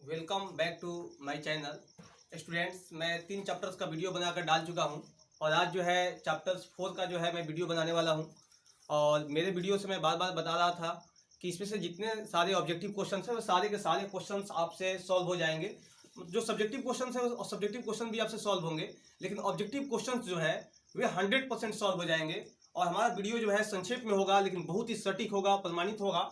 Welcome back to my channel. Students, मैं 3 chapters का video बनाकर डाल चुका हूं और आज जो है चैप्टर्स 4 का जो है मैं वीडियो बनाने वाला हूं। और मेरे वीडियो से मैं बार बार बता रहा था कि इसमें से जितने सारे ऑब्जेक्टिव क्वेश्चन हैं वो सारे के सारे क्वेश्चन आपसे सॉल्व हो जाएंगे। जो सब्जेक्टिव क्वेश्चन है वो सब्जेक्टिव क्वेश्चन भी आपसे सॉल्व होंगे, लेकिन ऑब्जेक्टिव क्वेश्चन जो है वे 100% सॉल्व हो जाएंगे। और हमारा वीडियो जो है संक्षेप में होगा, लेकिन बहुत ही सटीक होगा, प्रमाणित होगा।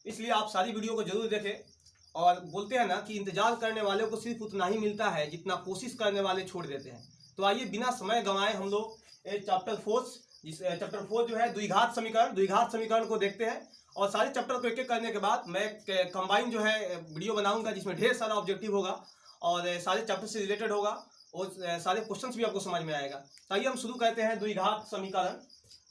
इसलिए आप सारी वीडियो को जरूर देखें। और बोलते हैं ना कि इंतजार करने वाले को सिर्फ उतना ही मिलता है जितना कोशिश करने वाले छोड़ देते हैं। तो आइए बिना समय गंवाए हम लोग चैप्टर 4 जो है द्विघात समीकरण को देखते हैं। और सारे चैप्टर को एक एक करने के बाद मैं कंबाइन जो है वीडियो बनाऊंगा, जिसमें ढेर सारा ऑब्जेक्टिव होगा और सारे चैप्टर से रिलेटेड होगा और सारे क्वेश्चंस भी आपको समझ में आएगा। तो आइए हम शुरू करते हैं द्विघात समीकरण।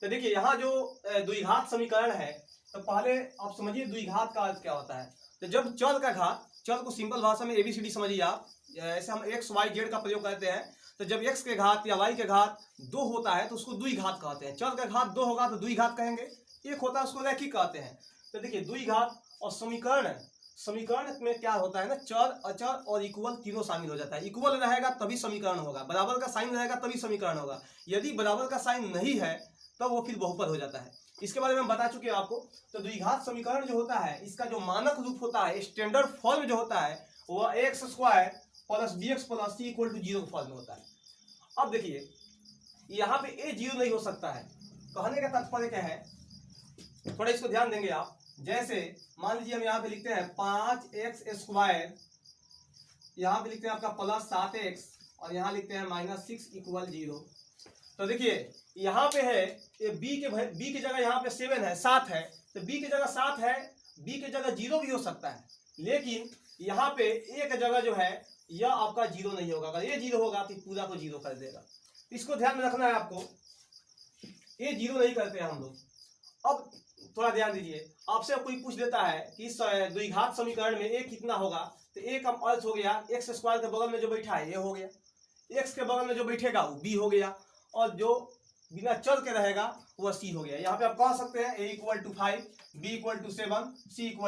तो देखिए यहाँ जो द्विघात समीकरण है, तो पहले आप समझिए द्विघात का अर्थ क्या होता है। तो जब चल का घात, चल को सिंपल भाषा में ABCD समझिए आप, ऐसे हम x y z का प्रयोग करते हैं। तो जब x के घात या y के घात 2 होता है तो उसको द्विघात कहते हैं। चल का घात 2 होगा तो द्विघात कहेंगे, एक होता है उसको रैखिक कहते हैं। तो देखिए द्विघात और समीकरण में क्या होता है ना, चर अचर और इक्वल तीनों शामिल हो जाता है। इक्वल रहेगा तभी समीकरण होगा, बराबर का साइन रहेगा तभी समीकरण होगा। यदि बराबर का साइन नहीं है तब वो फिर बहुपद हो जाता है। इसके बारे में हम बता चुके हैं आपको। तो द्विघात समीकरण जो होता है, इसका जो मानक रूप होता है, स्टैंडर्ड फॉर्म जो होता है, वह x² + bx + c = 0 फॉर्म में होता है। अब देखिए यहाँ पे a 0 नहीं हो सकता है। कहने का तात्पर्य क्या है, थोड़ा इसको ध्यान देंगे आप। जैसे मान लीजिए हम यहाँ पे लिखते हैं 5x², यहाँ पे लिखते हैं आपका +7x और यहाँ लिखते हैं -6 = 0। तो देखिए यहाँ पे है b की जगह यहाँ पे 7 है, 7 है। तो b की जगह 7 है, b की जगह 0 भी हो सकता है, लेकिन यहाँ पे a की जगह जो है यह आपका 0 नहीं होगा। अगर ये 0 होगा तो पूरा को 0 कर देगा। इसको ध्यान में रखना है आपको, ये 0 नहीं करते हैं हम लोग। अब थोड़ा ध्यान दीजिए, आपसे कोई पूछ देता है कि इस द्विघात समीकरण में a कितना होगा, तो a का अर्थ हो गया x² के बगल में जो बैठा है a हो गया, x के बगल में जो बैठेगा वो b हो गया, और जो बिना चल के रहेगा वह c हो गया। यहाँ पे आप कह सकते हैं a = 5, b = 7, c =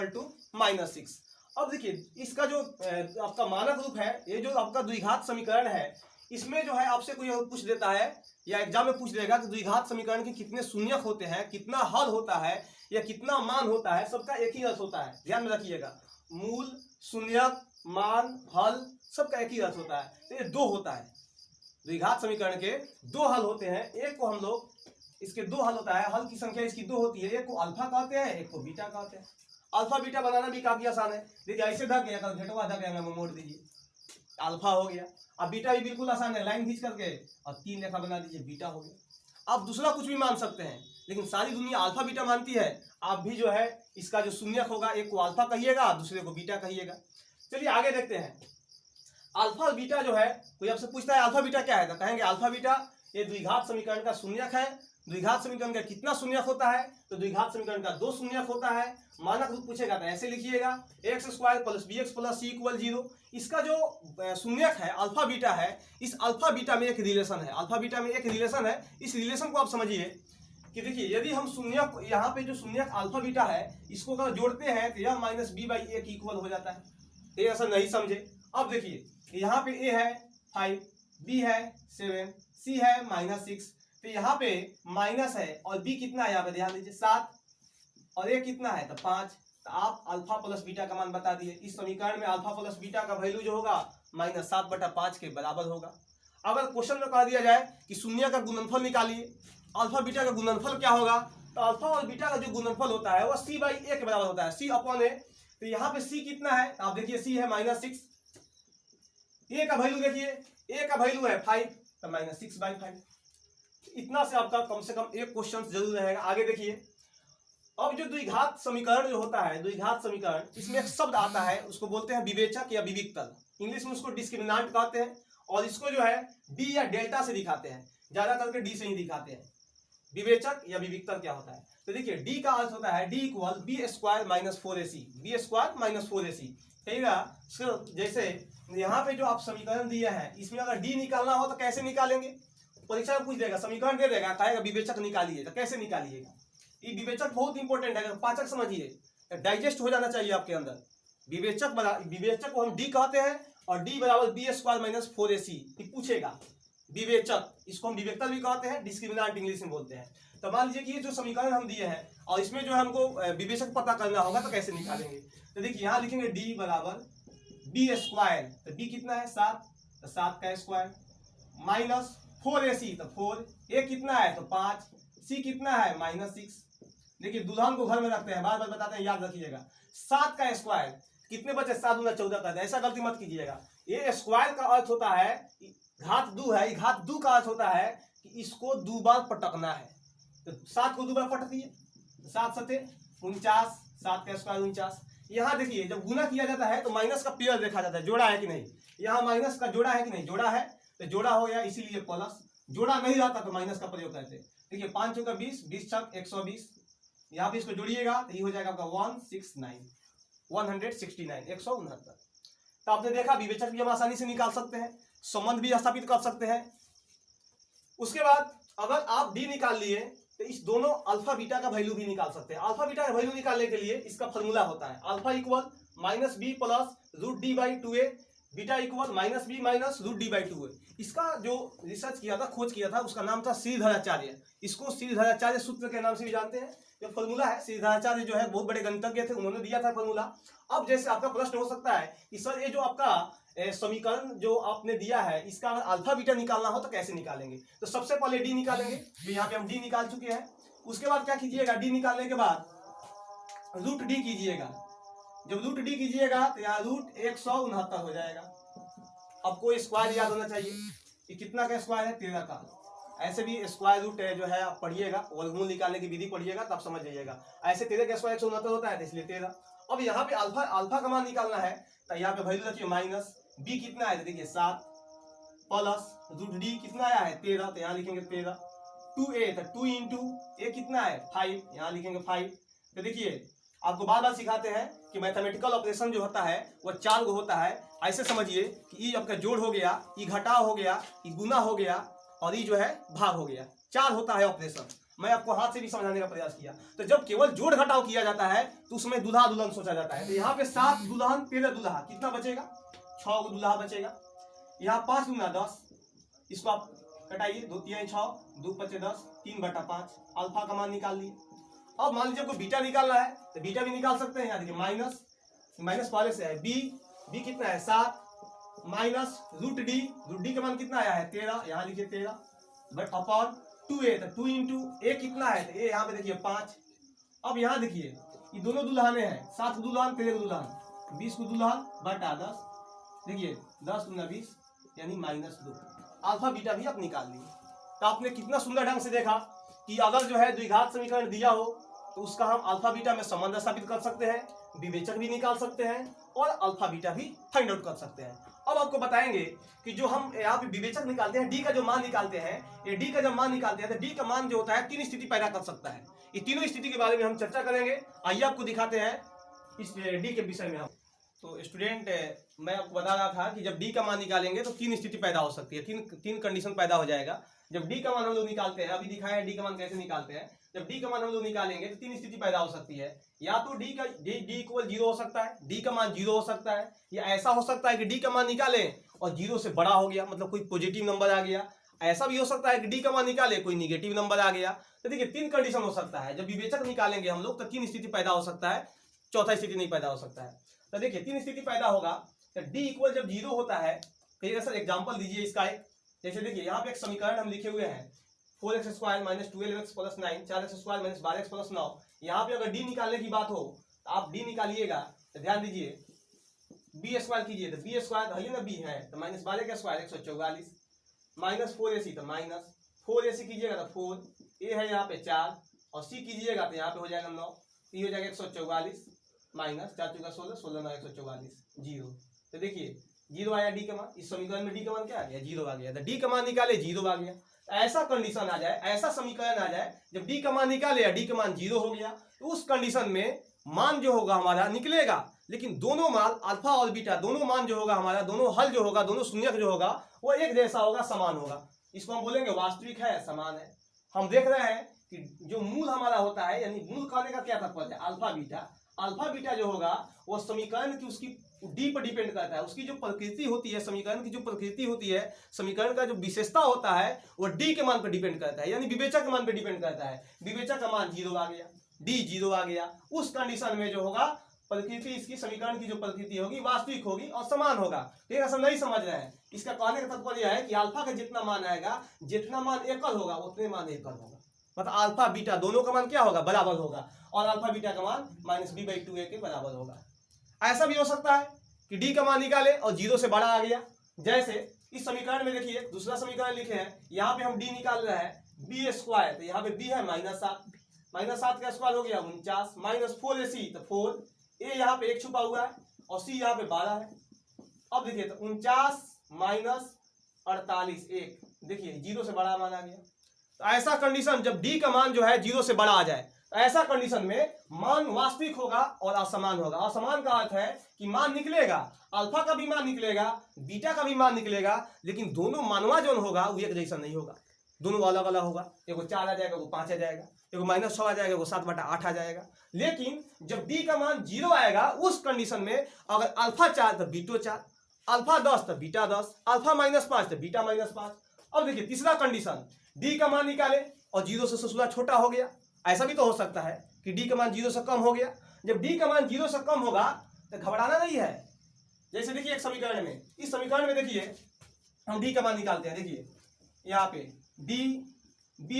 -6। अब देखिए इसका जो आपका मानक रूप है, ये जो आपका द्विघात समीकरण है, इसमें जो है आपसे कोई पूछ देता है या एग्जाम में पूछ देगा कि द्विघात समीकरण के कितने शून्यक होते हैं, कितना हल होता है या कितना मान होता है। सबका एक ही अर्थ होता है, ध्यान में रखिएगा। मूल, शून्यक, मान, हल सबका एक ही अर्थ होता है। तो ये 2 होता है। द्विघात समीकरण के 2 हल होते हैं। एक को हम लोग, इसके 2 हल होता है, हल की संख्या इसकी 2 होती है। एक को अल्फा कहते हैं, एक को बीटा कहते हैं। अल्फा बीटा बनाना भी काफी आसान है। देखिए ऐसे ढक गया, कल घटवा ढक गया, मोड़ दीजिए, अल्फा हो गया। अब बीटा भी बिल्कुल आसान है, लाइन खींच करके और 3 रेखा बना दीजिए, बीटा हो गया। आप दूसरा कुछ भी मान सकते हैं, लेकिन सारी दुनिया अल्फा बीटा मानती है। आप भी जो है इसका जो शून्यक होगा, एक को अल्फा कहिएगा, दूसरे को बीटा कहिएगा। चलिए आगे देखते हैं। अल्फा और बीटा जो है, कोई आपसे पूछता है अल्फा बीटा क्या है, तो कहेंगे अल्फा बीटा ये द्विघात समीकरण का शून्यक है। द्विघात समीकरण का कितना शून्यक होता है, तो द्विघात समीकरण का 2 शून्यक होता है। मानक रूप पूछेगा तो ऐसे लिखिएगा, x² + bx + c = 0। इसका जो शून्यक है अल्फा बीटा है, इस अल्फा बीटा में एक रिलेशन है, अल्फा बीटा में एक रिलेशन है। इस रिलेशन को आप समझिए कि देखिए यदि हम शून्यक, यहाँ पे जो शून्यक अल्फा बीटा है, इसको अगर जोड़ते हैं तो यह -b/a के इक्वल हो जाता है। ये ऐसा नहीं समझे। अब देखिए यहाँ पे a है 5, b है 7, c है -6। तो यहाँ पे माइनस है और b कितना है, यहाँ पे ध्यान दीजिए 7, और a कितना है तो 5। तो आप अल्फा प्लस बीटा का मान बता दिए। इस समीकरण में अल्फा प्लस बीटा का वैल्यू जो होगा -7/5 के बराबर होगा। अगर क्वेश्चन में कह दिया जाए कि शून्य का गुणनफल निकालिए, अल्फा बीटा का गुणनफल क्या होगा, तो अल्फा और बीटा का जो गुणनफल होता है वह c/a के बराबर होता है, c/a। तो यहाँ पे c कितना है, आप देखिए c है -6, a का वैल्यू देखिए, a का वैल्यू है 5, तो -6/5। इतना से आपका कम से कम एक क्वेश्चन जरूर रहेगा। आगे देखिए, अब जो द्विघात समीकरण जो होता है, द्विघात समीकरण, इसमें एक शब्द आता है, उसको बोलते हैं विवेचक या विविक्तल। इंग्लिश में उसको डिस्क्रिमिनेंट कहते हैं, और इसको जो है डी या डेल्टा से दिखाते हैं, ज्यादा करके डी से ही दिखाते हैं। विवेचक या विविक्तल क्या होता है, तो देखिए डी का अर्थ होता है d = b² - 4ac, b² - 4ac। कहिएगा जैसे यहाँ पे जो आप समीकरण दिए हैं, इसमें अगर डी निकालना हो तो कैसे निकालेंगे, परीक्षा में पूछ देगा, समीकरण दे देगा, कहेगा विवेचक निकालिए, तो कैसे निकालिएगा। ये विवेचक बहुत इंपॉर्टेंट है, पाचक समझिए, डाइजेस्ट हो जाना चाहिए आपके अंदर। विवेचक को हम डी कहते हैं, और डी बराबर बी स्क्वायर माइनस 4ac पूछेगा। विवेचक, इसको हम विवेक्ता भी कहते हैं, डिस्क्रिमिनेंट इंग्लिश में बोलते हैं। तो मान लीजिए कि ये जो समीकरण हम दिए हैं और इसमें जो हमको विवेचक पता करना होगा, तो कैसे निकालेंगे? तो देखिए यहाँ लिखेंगे डी बराबर बी स्क्वायर, तो बी कितना है 7, तो 7 का स्क्वायर माइनस 4ac, तो 4, ए कितना है तो 5, सी कितना है -6। देखिए दुल्हन को घर में रखते हैं, बार बार बताते हैं, याद रखिएगा। 7 का स्क्वायर कितने बचे? 7 दूना 14 का, ऐसा गलती मत कीजिएगा। ये स्क्वायर का अर्थ होता है घात 2 है, घात 2 का अर्थ होता है कि इसको 2 बार पटकना है। तो 7 को 2 बार पटक दिए, 7 सते 49, 7 का स्क्वायर 49। यहाँ देखिए जब गुना किया जाता है तो माइनस का पेयर देखा जाता है, जोड़ा है कि नहीं। यहाँ माइनस का जोड़ा है कि नहीं, जोड़ा है तो जोड़ा हो गया, इसीलिए प्लस। जोड़ा नहीं रहता तो माइनस का प्रयोग करते। देखिए 5 चौका 20, 20 छक 120, यहाँ पे इसको जोड़िएगा तो ये हो जाएगा आपका 169, 169। तो आपने देखा विवेचक भी हम आसानी से निकाल सकते हैं, संबंध भी स्थापित कर सकते हैं। उसके बाद अगर आप डी निकाल लिए तो इस दोनों अल्फा बीटा का वैल्यू भी निकाल सकते हैं। अल्फा बीटा का वैल्यू निकालने के लिए इसका फॉर्मूला होता है alpha equal -b plus √d/2a, beta equal -b minus √d/2a। इसका जो रिसर्च किया था, खोज किया था, उसका नाम था श्रीधराचार्य। इसको श्रीधराचार्य सूत्र के नाम से भी जानते हैं। जो फॉर्मूला है, श्रीधराचार्य जो है बहुत बड़े गणितज्ञ थे, उन्होंने दिया था फॉर्मूला। अब जैसे आपका प्रश्न हो सकता है कि सर ये जो आपका समीकरण जो आपने दिया है, इसका अल्फा बीटा निकालना हो तो कैसे निकालेंगे? तो सबसे पहले डी निकालेंगे, तो यहाँ पे हम डी निकाल चुके हैं। उसके बाद क्या कीजिएगा, डी निकालने के बाद √d कीजिएगा। जब √d कीजिएगा तो यहाँ √169 हो जाएगा। आपको स्क्वायर याद होना चाहिए कि कितना का स्क्वायर है, 13 का। ऐसे भी स्क्वायर रूट जो है आप पढ़िएगा, वर्गमूल निकालने की विधि पढ़िएगा तब समझ जाइएगा। ऐसे 13 का स्क्वायर 169 होता है, इसलिए 13। अब यहाँ पे अल्फा का मान निकालना है, तो यहाँ पे वैल्यू रखिए माइनस बी कितना है, तो देखिए 7 प्लस √d कितना आया है 13, तो यहाँ लिखेंगे 13। 2a, तो 2 इंटू ए कितना है 5, यहाँ लिखेंगे 5। तो देखिए आपको बार बार सिखाते हैं कि मैथमेटिकल ऑपरेशन जो होता है वो 4 गो होता है। ऐसे समझिए कि ये आपका जोड़ हो गया, ये घटाव हो गया, ये गुना हो गया, और ये जो है भाग हो गया। 4 होता है ऑपरेशन। मैं आपको हाथ से भी समझाने का प्रयास किया। तो जब केवल जोड़ घटाव किया जाता है तो उसमें दूल्हा दुल्हन सोचा जाता है। तो यहाँ पे 7 दुल्हन 13 दूल्हा, कितना बचेगा 6 दूल्हा बचेगा। यहाँ 5 गुना 10, इसको आप कटाइए, 2 3 6, 2 5 10, 3/5। अल्फा का मान निकाल लिए। अब मान लीजिए आपको बीटा निकालना है तो बीटा भी निकाल सकते हैं। यहाँ देखिए माइनस पहले से है, बी कितना है 7 माइनस √d का मान कितना आया है 13, यहाँ लिखिए 13 बट अपॉन 2a, तो 2 इंटू ए कितना है, तो ए यहाँ पे देखिए 5। अब यहाँ देखिए ये दोनों दुल्हने हैं, 7 दुल्हन 13 दुल्हन, 20 को दुल्हन बटा 10, देखिए 10 गुना 20 यानी -2। अल्फा बीटा भी आप निकाल लिए। तो आपने कितना सुंदर ढंग से देखा कि अगर जो है द्विघात समीकरण दिया हो तो उसका हम अल्फा बीटा में संबंध स्थापित कर सकते हैं, विवेचक भी निकाल सकते हैं और अल्फा बीटा भी फाइंड आउट कर सकते हैं। अब आपको बताएंगे कि जो हम यहाँ पे विवेचक निकालते हैं, डी का जो मान निकालते हैं, ये डी का जब मान निकालते हैं तो डी का मान जो होता है 3 स्थिति पैदा कर सकता है। ये तीनों स्थिति के बारे में हम चर्चा करेंगे। आइए आपको दिखाते हैं इस डी के विषय में। हम तो स्टूडेंट, मैं आपको बता रहा था कि जब डी का मान निकालेंगे तो 3 स्थिति पैदा हो सकती है, तीन कंडीशन पैदा हो जाएगा। जब डी का मान हम लोग निकालते हैं, अभी दिखाया है डी का मान कैसे निकालते हैं। जब डी का मान हम लोग निकालेंगे तो 3 स्थिति पैदा हो सकती है। या तो डी इक्वल 0 हो सकता है, डी का मान 0 हो सकता है, या ऐसा हो सकता है कि डी का मान निकालें और 0 से बड़ा हो गया, मतलब कोई पॉजिटिव नंबर आ गया। ऐसा भी हो सकता है कि डी का मान निकाले कोई निगेटिव नंबर आ गया। तो देखिए 3 कंडीशन हो सकता है। जब विवेचक निकालेंगे हम लोग तो 3 स्थिति पैदा हो सकता है, चौथा स्थिति नहीं पैदा हो सकता है। तो देखिए 3 स्थिति पैदा होगा। तो डी इक्वल जब 0 होता है, कहिएगा सर एग्जाम्पल दीजिए इसका एक। जैसे देखिए यहाँ पे एक समीकरण हम लिखे हुए हैं 4x² - 12x + 9, 4x² - 12x + 9। यहाँ पे अगर डी निकालने की बात हो तो आप डी निकालिएगा। तो ध्यान दीजिए b² कीजिए तो b² है ना, b है तो -12 का स्क्वायर 144, -4ac तो -4ac कीजिएगा तो 4, a है यहाँ पे 4 और c कीजिएगा तो यहाँ पे हो जाएगा 9, ये हो जाएगा 144 माइनस 4 × 16, 16 9 144 0। तो देखिए 0 आया डी का मान। इस समीकरण में डी का मान क्या आ गया 0 आ गया। तो डी का मान निकाले 0 आ गया। ऐसा कंडीशन आ जाए, ऐसा समीकरण आ जाए जब डी का मान निकाले या डी का मान 0 हो गया, तो उस कंडीशन में मान जो होगा हमारा निकलेगा, लेकिन दोनों मान अल्फा और बीटा दोनों मान जो होगा हमारा, दोनों हल जो होगा, दोनों शून्यक जो होगा वो एक जैसा होगा, समान होगा। इसको हम बोलेंगे वास्तविक है, समान है। हम देख रहे हैं कि जो मूल हमारा होता है, यानी मूल कहने का क्या तात्पर्य है, अल्फा बीटा। अल्फा बीटा जो होगा वो समीकरण की उसकी डी पर डिपेंड करता है। उसकी जो प्रकृति होती है, समीकरण की जो प्रकृति होती है, समीकरण का जो विशेषता होता है वो डी के मान पर डिपेंड करता है, यानी विवेचक के मान पर डिपेंड करता है। विवेचक का मान 0 आ गया, डी 0 आ गया, उस कंडीशन में जो होगा प्रकृति, इसकी समीकरण की जो प्रकृति होगी वास्तविक होगी और समान होगा। ठीक है, सब नहीं समझ रहे हैं। इसका कहने का तात्पर्य है कि अल्फा का जितना मान आएगा, जितना मान एकल होगा उतने मान एकल होगा, मतलब अल्फा बीटा दोनों का मान क्या होगा, बराबर होगा, और अल्फा बीटा का मान -b/2a के बराबर होगा। ऐसा भी हो सकता है कि डी का मान निकाले और 0 से बड़ा आ गया। जैसे इस समीकरण में देखिए, दूसरा समीकरण लिखे हैं, यहाँ पे हम डी निकाल रहे हैं b², तो यहाँ पे b है -7, -7 का स्क्वायर हो गया 49, -4ac तो 4, a यहाँ पे 1 छुपा हुआ है और c यहाँ पे 12 है। अब देखिए तो 49 - 48 1, देखिए 0 से बड़ा मान आ गया। तो ऐसा कंडीशन जब डी का मान जो है 0 से बड़ा आ जाए, तो ऐसा कंडीशन में मान वास्तविक होगा और असमान होगा। असमान का अर्थ है कि मान निकलेगा, अल्फा का भी मान निकलेगा, बीटा का भी मान निकलेगा, लेकिन दोनों मानवा जो होगा वो एक जैसा नहीं होगा, दोनों अलग अलग होगा। एगो 4 आ जाएगा, वो 5 आ जाएगा, एगो -6 आ जाएगा, वो 7/8 आ जाएगा। लेकिन जब डी का मान 0 आएगा, उस कंडीशन में अगर अल्फा 4 तो बीटो 4, अल्फा 10 तो बीटा 10, अल्फा -5 तो बीटा -5। अब देखिए तीसरा कंडीशन, डी का मान निकाले और 0 से ससुरा छोटा हो गया। ऐसा भी तो हो सकता है कि डी का मान 0 से कम हो गया। जब डी का मान 0 से कम होगा तो घबराना नहीं है। जैसे देखिए एक समीकरण में, इस समीकरण में देखिए हम डी का मान निकालते हैं। देखिए यहाँ पे डी b²,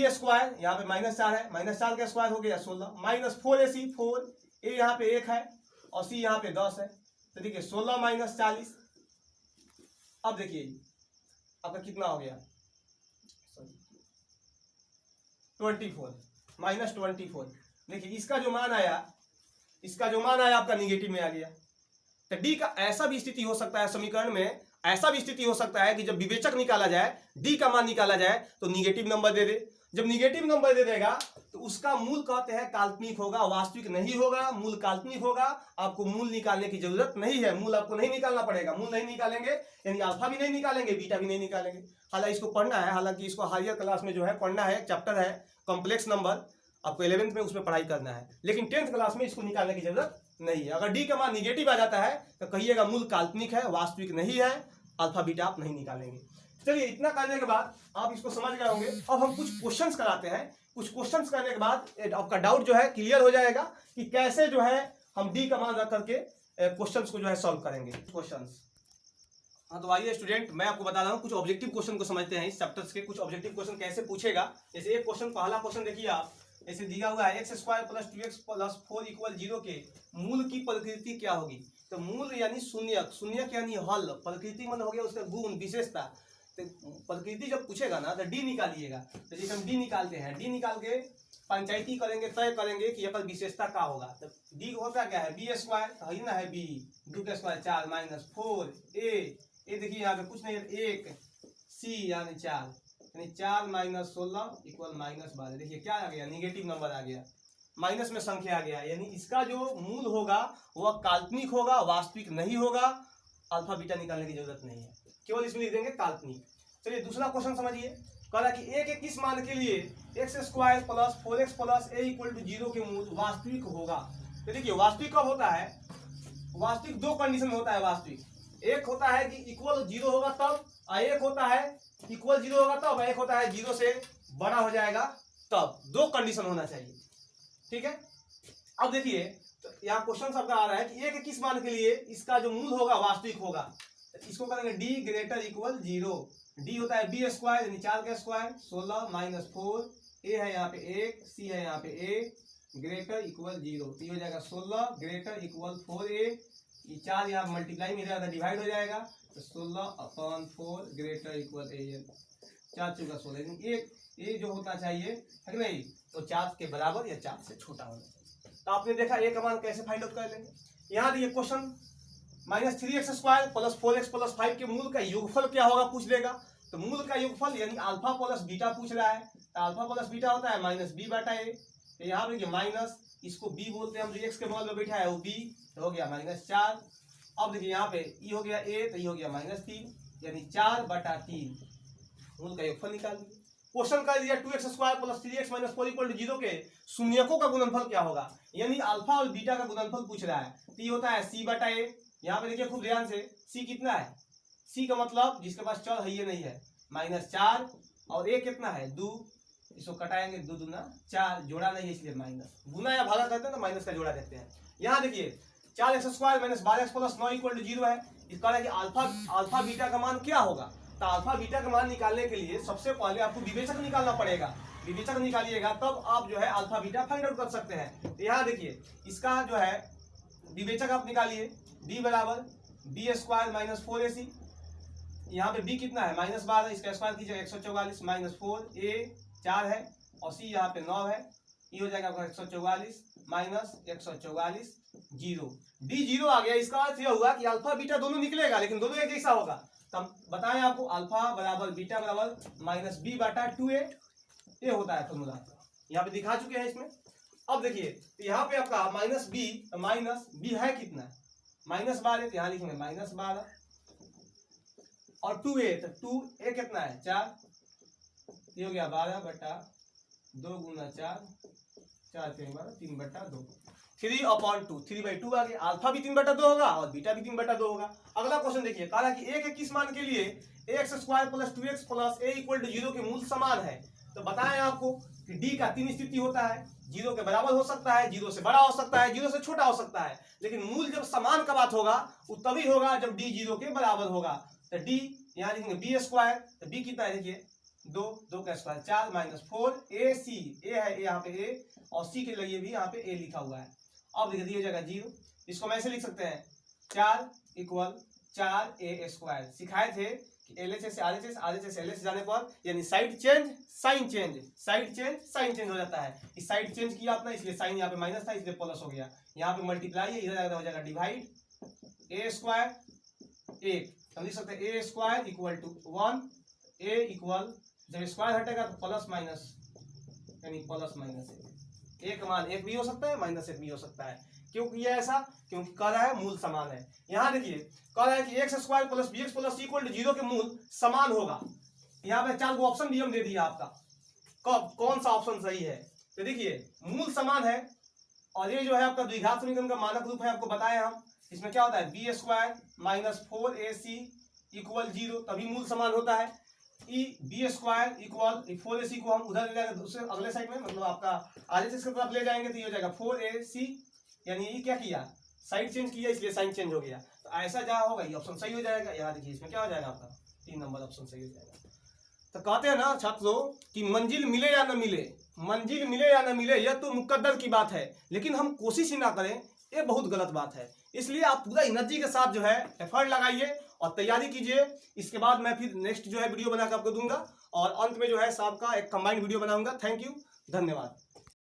यहाँ पे -4 है, -4 का स्क्वायर हो गया 16, -4ac 4, a यहाँ पे 1 है और c यहाँ पे 10 है, तो देखिए 16 - 40। अब देखिए आपका कितना हो गया, 24 -24। देखिए इसका जो मान आया, आपका निगेटिव में आ गया। तो डी का ऐसा भी स्थिति हो सकता है, समीकरण में ऐसा भी स्थिति हो सकता है कि जब विवेचक निकाला जाए, डी का मान निकाला जाए तो निगेटिव नंबर दे दे। जब निगेटिव नंबर दे देगा तो उसका मूल कहते हैं काल्पनिक होगा, वास्तविक नहीं होगा, मूल काल्पनिक होगा। आपको मूल निकालने की जरूरत नहीं है, मूल आपको नहीं निकालना पड़ेगा। मूल नहीं निकालेंगे यानी अल्फा भी नहीं निकालेंगे, बीटा भी नहीं निकालेंगे। हालांकि इसको पढ़ना है, हालांकि इसको हायर क्लास में जो है पढ़ना है, चैप्टर है कॉम्प्लेक्स नंबर, आपको 11th में उसमें पढ़ाई करना है, लेकिन 10th क्लास में इसको निकालने की जरूरत नहीं है। अगर डी का मान निगेटिव आ जाता है तो कहिएगा मूल काल्पनिक है, वास्तविक नहीं है, अल्फा बीटा आप नहीं निकालेंगे। चलिए इतना करने के बाद आप इसको समझ गए होंगे। अब हम कुछ क्वेश्चंस कराते हैं। कुछ क्वेश्चंस करने के बाद आपका डाउट जो है क्लियर हो जाएगा कि कैसे जो है हम डी का मान रख करके क्वेश्चंस को जो है सॉल्व करेंगे। क्वेश्चंस, हाँ तो आइए स्टूडेंट, मैं आपको बता रहा हूँ कुछ ऑब्जेक्टिव क्वेश्चन को समझते हैं। इस चैप्टर्स के कुछ ऑब्जेक्टिव क्वेश्चन कैसे पूछेगा। जैसे एक क्वेश्चन, पहला क्वेश्चन देखिए आप, ऐसे दिया हुआ है x² + 2x + 4 = 0 के मूल की प्रकृति क्या होगी। तो मूल यानी शून्यक, शून्यक यानी हल, प्रकृति मतलब हो गया उसका गुण, विशेषता। तो प्रकृति जब पूछेगा ना तो डी निकालिएगा। तो जैसे हम डी निकालते हैं, डी निकाल के पंचायती करेंगे, तय करेंगे कि यहाँ पर विशेषता क्या होगा। तो डी होता क्या है, b² है ना, है b, 2 का स्क्वायर 4 -4 a देखिए यहाँ पे कुछ नहीं है 1, c यानी 4, यानी 4 - 16 = -12। देखिए क्या आ गया, निगेटिव नंबर आ गया, माइनस में संख्या आ गया, यानी इसका जो मूल होगा वह काल्पनिक होगा, वास्तविक नहीं होगा। अल्फा बीटा निकालने की जरूरत नहीं है, केवल इसमें लिख देंगे काल्पनिक। चलिए दूसरा क्वेश्चन समझिए। कह रहा कि a के किस मान के लिए x² + 4x + a = 0 के मूल वास्तविक होगा। तो देखिए वास्तविक कब होता है, वास्तविक दो कंडीशन में होता है। वास्तविक एक होता है कि इक्वल 0 होगा तब, और एक होता है इक्वल 0 होगा तब, एक होता है 0 से बड़ा हो जाएगा तब। दो कंडीशन होना चाहिए, ठीक है। अब देखिए तो यहाँ क्वेश्चन सबका आ रहा है कि a के किस मान के लिए इसका जो मूल होगा वास्तविक होगा। तो इसको करेंगे d > 0। d होता है b² यानी 4 का स्क्वायर 16 -4, a है यहाँ पे 1, c है यहाँ पे a, > 0। तो ये हो जाएगा 16 > 4a, ये 4 यहाँ मल्टीप्लाई में जाएगा, डिवाइड हो जाएगा, तो 16/4 > a, 4 × 16। ये जो होना चाहिए है कि नहीं, तो 4 के बराबर या 4 से छोटा होना चाहिए। तो आपने देखा a का मान कैसे फाइंड आउट कर लेंगे। यहाँ देखिए क्वेश्चन, -3x² + 4x + 5 के मूल का योगफल क्या होगा पूछ लेगा। तो मूल का योगफल यानी अल्फा प्लस बीटा पूछ रहा है। तो अल्फा प्लस बीटा होता है -b/a। तो यहाँ पे माइनस, इसको b बोलते हैं हम, जो x के बगल में बैठा है वो b, तो हो गया -4। अब देखिए यहाँ पे e हो गया a, तो ये हो गया -3, यानी 4/3। मूल का योगफल निकाल दिए। क्वेश्चन कर दिया 2x² plus 3x minus 4 equal to 0 के शून्यकों का गुणनफल क्या होगा, यानी अल्फा और बीटा का गुणनफल पूछ रहा है। तो ये होता है c बटा a। यहाँ पे देखिए खूब ध्यान से, c कितना है, c का मतलब जिसके पास चल है ये नहीं है, -4 और a कितना है 2, इसको कटाएंगे 2 दूना 4, जोड़ा नहीं है इसलिए माइनस, गुना या भागा करते हैं तो माइनस का जोड़ा देते हैं। यहाँ देखिए 4x² minus 12x plus 9 equal to 0 है। इसका है कि अल्फा बीटा का मान क्या होगा। तो अल्फा बीटा का मान निकालने के लिए सबसे पहले आपको विवेचक निकालना पड़ेगा। विवेचक निकालिएगा तब आप जो है अल्फा बीटा फाइंड आउट कर सकते हैं। तो यहाँ देखिए इसका जो है विवेचक आप निकालिए, b बराबर b² माइनस 4ac। यहाँ पे b कितना है -12, इसका स्क्वायर कीजिएगा 144 माइनस 4a 4 है और c यहाँ पे 9 है। ये हो जाएगा आपका 144 माइनस 144 0, d 0 आ गया। इसका अर्थ यह हुआ कि अल्फा बीटा दोनों निकलेगा लेकिन दोनों एक जैसा होगा। तो हम बताएं आपको अल्फा बराबर बीटा बराबर -b बटा 2a, ये होता है फॉर्मूला। यहाँ पे दिखा चुके हैं इसमें। अब देखिए यहाँ पे आपका -b है कितना, -12, तो यहाँ लिखेंगे -12 और 2a, तो 2a कितना है 4, ये हो गया 12 बटा 2 गुना 4, 4 3 12, 3 बटा 2, 3/2, 3/2 आ गया। अल्फा भी 3/2 होगा और बीटा भी 3/2 होगा। अगला क्वेश्चन देखिए, कहा कि a के किस मान के लिए x² plus 2x plus a equal to 0 के मूल समान है। तो बताएं आपको कि d का 3 स्थिति होता है, 0 के बराबर हो सकता है, 0 से बड़ा हो सकता है, 0 से छोटा हो सकता है, लेकिन मूल जब समान का बात होगा वो तभी होगा जब d 0 के बराबर होगा। तो d यहाँ लिखेंगे b², तो b कितना है देखिए 2 का स्क्वायर 4 माइनस 4ac, a है यहाँ पे a और c के लिए भी यहाँ पे a लिखा हुआ है। अब लिख दिया जाएगा 0, इसको मैं ऐसे लिख सकते हैं 4 इक्वल 4a²। सिखाए थे कि LHS से RHS, RHS से LHS जाने पर यानी साइड चेंज साइन चेंज हो जाता है। इस साइड चेंज किया आपने, इसलिए साइन यहाँ पे माइनस था इसलिए प्लस हो गया। यहाँ पे मल्टीप्लाई है, इधर हो जाएगा डिवाइड, a² 1, हम लिख सकते हैं a² equal to 1, a equal जब स्क्वायर हटेगा तो प्लस माइनस यानी प्लस माइनस 1 का मान 1 भी हो सकता है, -1 भी हो सकता है। क्यों किया ऐसा, क्योंकि कह रहा है मूल समान है। यहाँ देखिए कह रहा है कि x² plus bx plus c equal to 0 के मूल समान होगा। यहाँ पे 4 ऑप्शन भी हम दे दिया आपका, कब कौन सा ऑप्शन सही है। तो देखिए मूल समान है और ये जो है आपका द्विघात समीकरण का मानक रूप है, आपको बताया हम। इसमें क्या होता है b² माइनस 4ac इक्वल 0, तभी मूल समान होता है। b² इक्वल 4ac को हम उधर ले जाएंगे दूसरे अगले साइड में, मतलब आपका RHS की तरफ ले जाएंगे तो ये हो जाएगा 4ac, यानी ये क्या किया साइड चेंज किया इसलिए साइन चेंज हो गया। तो ऐसा जहाँ होगा ये ऑप्शन सही हो जाएगा। यहाँ देखिए इसमें क्या हो जाएगा आपका 3 नंबर ऑप्शन सही हो जाएगा। तो कहते हैं ना छात्रों कि मंजिल मिले या न मिले यह तो मुकद्दर की बात है, लेकिन हम कोशिश ही ना करें ये बहुत गलत बात है। इसलिए आप पूरा एनर्जी के साथ जो है एफर्ट लगाइए और तैयारी कीजिए। इसके बाद मैं फिर नेक्स्ट जो है वीडियो बनाकर आपको दूंगा और अंत में जो है सबका एक कंबाइंड वीडियो बनाऊंगा। थैंक यू, धन्यवाद।